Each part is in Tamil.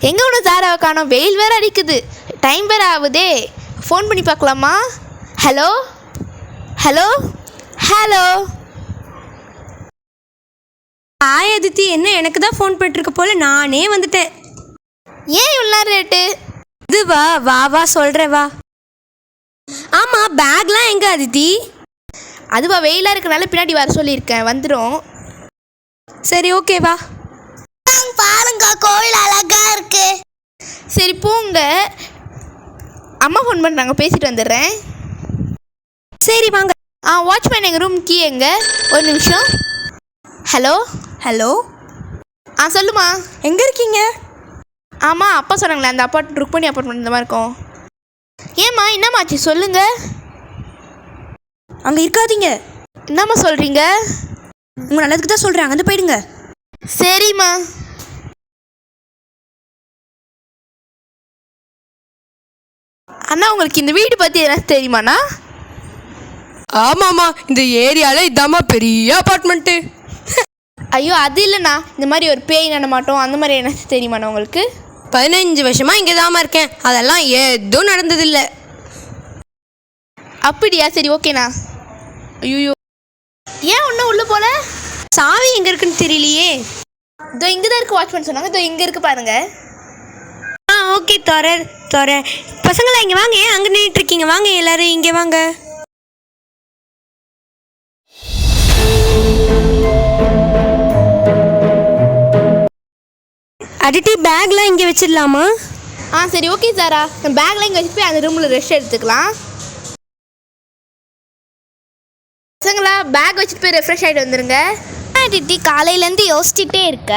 எங்கே ஒன்று சாராவை காணோம், வெயில் வேறு அடிக்குது, டைம் வேறு ஆகுதே. ஃபோன் பண்ணி பார்க்கலாமா? Hello hello hello. Hi Aditi, என்ன எனக்கு தான் ஃபோன் பண்ணிட்டுருக்க போல, நானே வந்துட்டேன். ஏன் இவ்வளோ ரேட்டு? இது வா வா வா சொல்கிறேன் வா. ஆமாம், பேக்லாம் எங்கே அதித்தி? அதுவா வெயிலாக இருக்கனால பின்னாடி வர சொல்லியிருக்கேன், வந்துடும். சரி ஓகே வா. பாருங்க, கோவில் அழகா இருக்கு. சரி போங்க, அம்மா ஃபோன் பண்ணுறாங்க, பேசிட்டு வந்துடுறேன். சரி வாங்க. வாட்ச்மேன் எங்கள் ரூம் கீ எங்கே? ஒரு நிமிஷம். Hello hello. சொல்லுமா. எங்கே இருக்கீங்க? ஆமாம், அப்பா சொன்னாங்களே அந்த ருக்மணி அப்பார்ட்மெண்ட் இந்த மாதிரி இருக்கும். ஏம்மா என்னம்மாச்சு சொல்லுங்க. அங்கே இருக்காதீங்க. என்னம்மா சொல்கிறீங்க? உங்கள் நல்லதுக்கு தான் சொல்கிறேன், அங்கே போயிடுங்க. சரிம்மா. அண்ணா, உங்களுக்கு இந்த வீடு பற்றி என்ன தெரியுமாண்ணா? ஆமாம்மா, இந்த ஏரியாவில் இதாம்மா பெரிய அப்பார்ட்மெண்ட்டு. ஐயோ அது இல்லைண்ணா, இந்த மாதிரி ஒரு பேய் நடமாட்டோம் அந்த மாதிரி என்ன தெரியுமாண்ணா உங்களுக்கு? 15 வருஷமாக இங்கே தாம்மா இருக்கேன், அதெல்லாம் எதுவும் நடந்ததில்லை. அப்படியா? சரி ஓகேண்ணா. ஐயோ ஏன் ஒன்றும் உள்ளே போல? சாவி எங்கே இருக்குன்னு தெரியலையே. இதோ இங்கே தான் இருக்குது, வாட்ச்மேன் சொன்னாங்க. இதோ இங்கே இருக்குது பாருங்க. ஓகே தோற பசங்களா இங்கே வாங்க, ஏன் அங்கே நின்றுட்டு இருக்கீங்க? வாங்க எல்லாரும் இங்கே வாங்க. அதித்தி, பேக்லாம் இங்கே வச்சிடலாமா? சரி ஓகே சாரா, பேக்லாம் இங்கே வச்சுட்டு போய் அந்த ரூமில் ரெஸ்ட் எடுத்துக்கலாம். பசங்களா, பேக் வச்சுட்டு போய் ரெஃப்ரெஷ் ஆகிட்டு வந்துடுங்க. திட்டி காலையிலேருந்து யோசிச்சுட்டே இருக்க.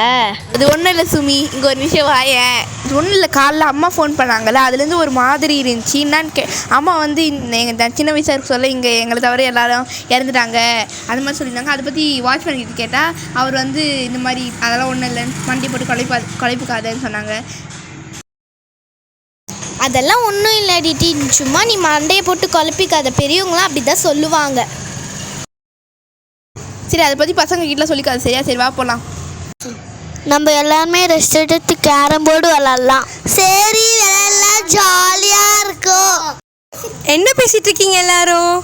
அது ஒன்றும் இல்லை சுமி, இங்கே ஒரு விஷயம் வாயேன். இது ஒன்றும் இல்லை, காலைல அம்மா ஃபோன் பண்ணாங்கல்ல, அதுலேருந்து ஒரு மாதிரி இருந்துச்சு. என்னான்னு அம்மா வந்து எங்கள் சின்ன வயசாக இருக்க சொல்ல இங்கே எங்களை தவிர எல்லாரும் இறந்துட்டாங்க அது மாதிரி சொல்லியிருந்தாங்க. அதை பற்றி வாட்ச்மேன் கிட்ட கேட்டால் அவர் வந்து இந்த மாதிரி அதெல்லாம் ஒன்றும் இல்லைன்னு மண்டி போட்டு குழைப்புக்காதன்னு சொன்னாங்க. அதெல்லாம் ஒன்றும் இல்லை டிட்டி, சும்மா நீ மண்டையை போட்டு குழப்பிக்காத, பெரியவங்களாம் அப்படி தான் சொல்லுவாங்க. சரி, அதை பற்றி பசங்க கிட்ட சொல்லிக்காது சரியா? சரி வா போகலாம். நம்ம எல்லாருமே ரெஸ்ட் எடுத்து கேரம் போர்டு விளாட்லாம். சரி விளையாடலாம், ஜாலியாக இருக்கும். என்ன பேசிட்டு இருக்கீங்க எல்லாரும்?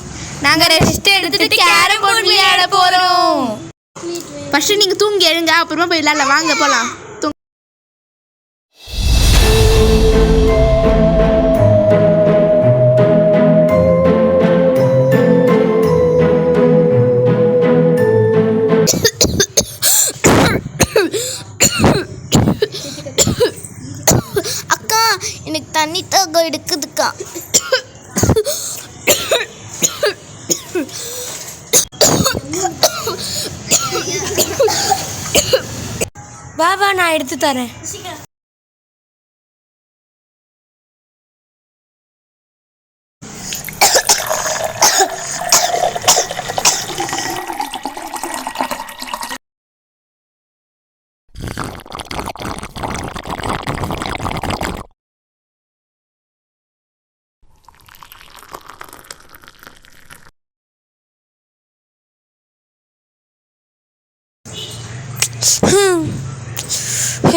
நாங்கள் ரெஸ்ட் எடுத்துட்டு கேரம் போர்டு விளையாட போகிறோம். ஃபஸ்ட்டு நீங்கள் தூங்கி எழுங்க, அப்புறமா போய் விளையாடல. வாங்க போகலாம். அக்கா, எனக்கு தண்ணி தாகம் எடுக்குதுக்கா. வா வா, நான் எடுத்து தரேன்.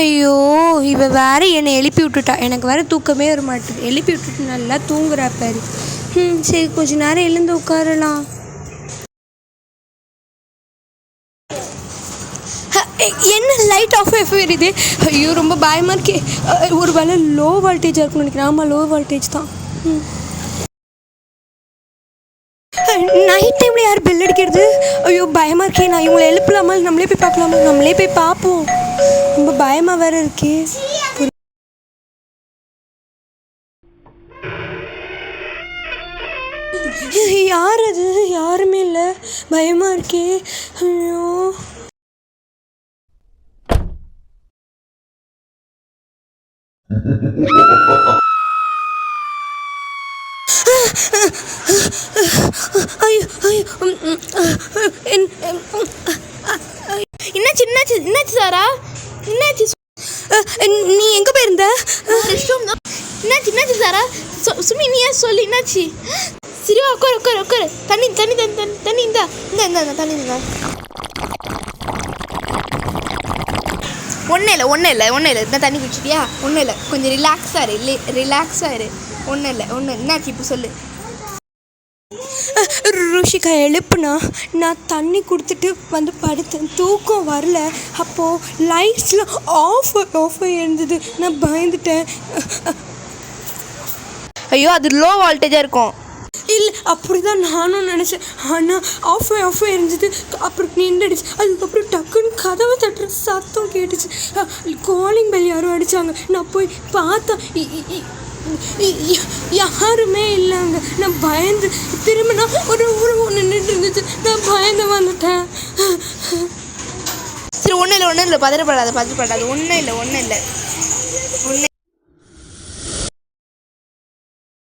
ஐயோ, இவ வேற என்னை எழுப்பி விட்டுட்டா. எனக்கு வேற தூக்கமே வர மாட்டேது. எழுப்பி விட்டுட்டு நல்லா தூங்குறா பாரு. சரி, கொஞ்ச நேரம் எழுந்து உட்காரலாம். என்ன லைட் ஆஃப் வருது? ஐயோ ரொம்ப பயமாக இருக்கே. ஒரு வேளை லோ வோல்டேஜாக இருக்குன்னு நினைக்கிறேன். ஆமாம், லோ வோல்டேஜ் தான். நைட் டைமில் யார் பெல் அடிக்கிறது? ஐயோ பயமாக இருக்கே. நான் இவங்களை எழுப்பலாமா? நம்மளே போய் பார்க்கலாமா? நம்மளே போய் பார்ப்போம். ரொம்ப பயமாக வேற இருக்கே. யார் அது? யாருமே இல்லை, பயமாக இருக்கே. ஐயோ என்னாச்சு என்னாச்சு என்னாச்சு சாரா? என்னாச்சு? நீ எங்கே போயிருந்த? என்னாச்சு என்னாச்சு சாரா? சுமி நீ ஏன் சொல்லு, என்னாச்சு? சரிவா, உட்காரு உட்காரு உட்காரு. தண்ணி தண்ணி தண்ணி தண்ணி தண்ணி இந்தா இந்தா இந்தா தண்ணி இந்தா. ஒன்றும் இல்லை இந்த தண்ணி குடிச்சிட்டியா? ஒன்றும் இல்லை, கொஞ்சம் ரிலாக்ஸாக இரு. ஒன்றும் என்னாச்சு இப்போ சொல்லு. ருஷிகா எழுப்புனா நான் தண்ணி கொடுத்துட்டு வந்து படுத்தேன், தூக்கம் வரல. அப்போது லைட்ஸ்லாம் ஆஃப் இருந்தது, நான் பயந்துட்டேன். ஐயோ, அது லோ வோல்டேஜாக இருக்கும். இல்லை, அப்படி தான் நானும் நினச்சேன். ஆனால் ஆஃப் இருந்தது. அப்புறம் நின்றுடுச்சு. அதுக்கப்புறம் டக்குன்னு கதவை தட்டுற சத்தம் கேட்டுச்சு. காலிங் பெல் யாரும் அடித்தாங்க. நான் போய் பார்த்தேன், யாருமே இல்லைங்க. நான் பயந்து திரும்பினா ஒரு நின்றுட்டு இருந்துச்சு. நான் பயந்து வந்துட்டேன். சரி, ஒன்றும் இல்லை, பதறப்படாது. ஒன்றும் இல்லை.